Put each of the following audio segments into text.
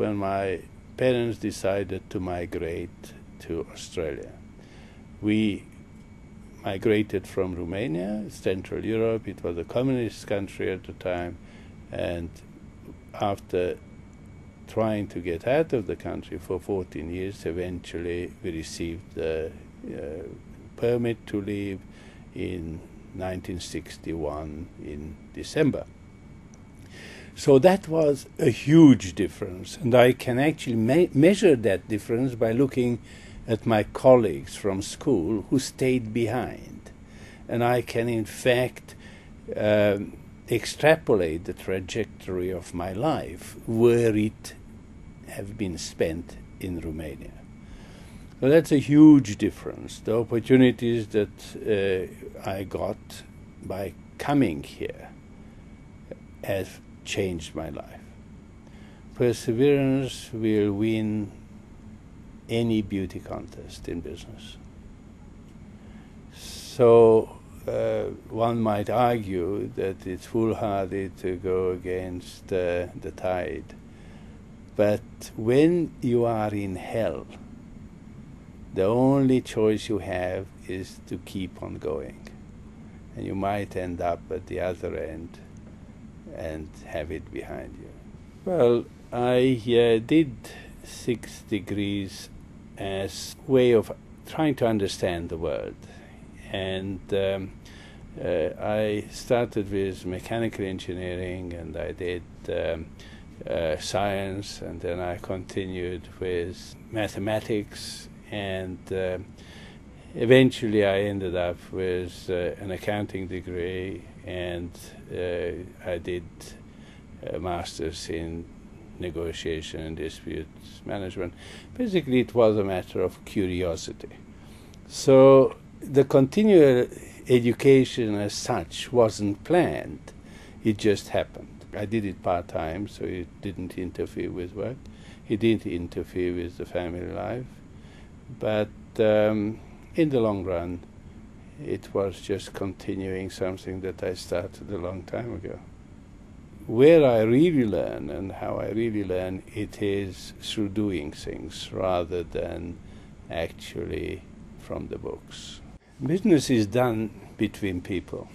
when my parents decided to migrate to Australia. We migrated from Romania, Central Europe. It was a communist country at the time, and after trying to get out of the country for 14 years, eventually we received the permit to leave in 1961 in December. So that was a huge difference, and I can actually measure that difference by looking at my colleagues from school who stayed behind. And I can in fact extrapolate the trajectory of my life where it have been spent in Romania. So that's a huge difference. The opportunities that I got by coming here have changed my life. Perseverance will win any beauty contest in business. So one might argue that it's foolhardy to go against the tide. But when you are in hell, the only choice you have is to keep on going. And you might end up at the other end and have it behind you. Well, I did 6 degrees as a way of trying to understand the world. And I started with mechanical engineering, and I did science, and then I continued with mathematics, and eventually I ended up with an accounting degree, and I did a master's in negotiation and disputes management. Basically, it was a matter of curiosity. So the continual education as such wasn't planned. It just happened. I did it part-time, so it didn't interfere with work. It didn't interfere with the family life. But in the long run, it was just continuing something that I started a long time ago. Where I really learn and how I really learn, it is through doing things rather than actually from the books. Business is done between people.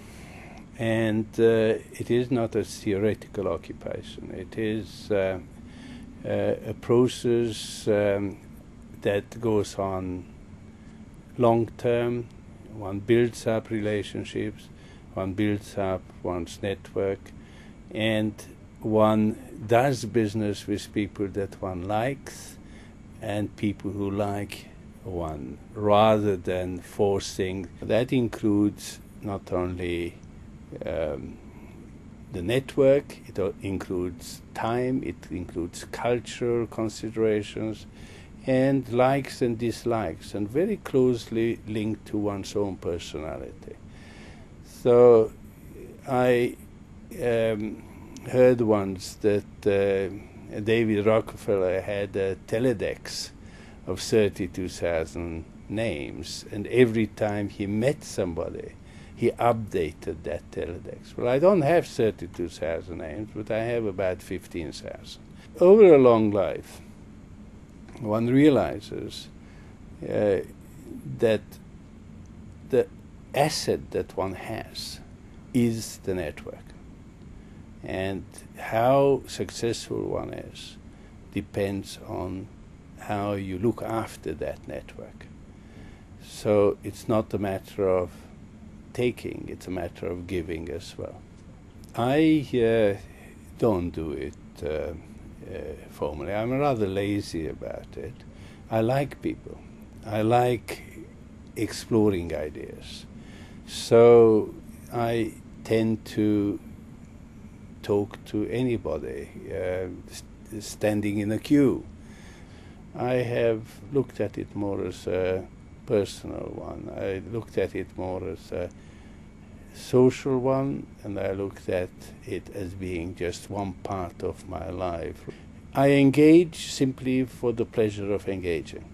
And it is not a theoretical occupation. It is a process that goes on long term. One builds up relationships, one builds up one's network, and one does business with people that one likes and people who like one, rather than forcing. That includes not only the network, it includes time, it includes cultural considerations, and likes and dislikes, and very closely linked to one's own personality. So I heard once that David Rockefeller had a Teledex of 32,000 names, and every time he met somebody, he updated that Teledex. Well, I don't have 32,000 names, but I have about 15,000. Over a long life, one realizes that the asset that one has is the network. And how successful one is depends on how you look after that network. So it's not a matter of taking, it's a matter of giving as well. I don't do it formally. I'm rather lazy about it. I like people. I like exploring ideas. So I tend to talk to anybody standing in a queue. I have looked at it more as a personal one. I looked at it more as a social one, and I looked at it as being just one part of my life. I engage simply for the pleasure of engaging.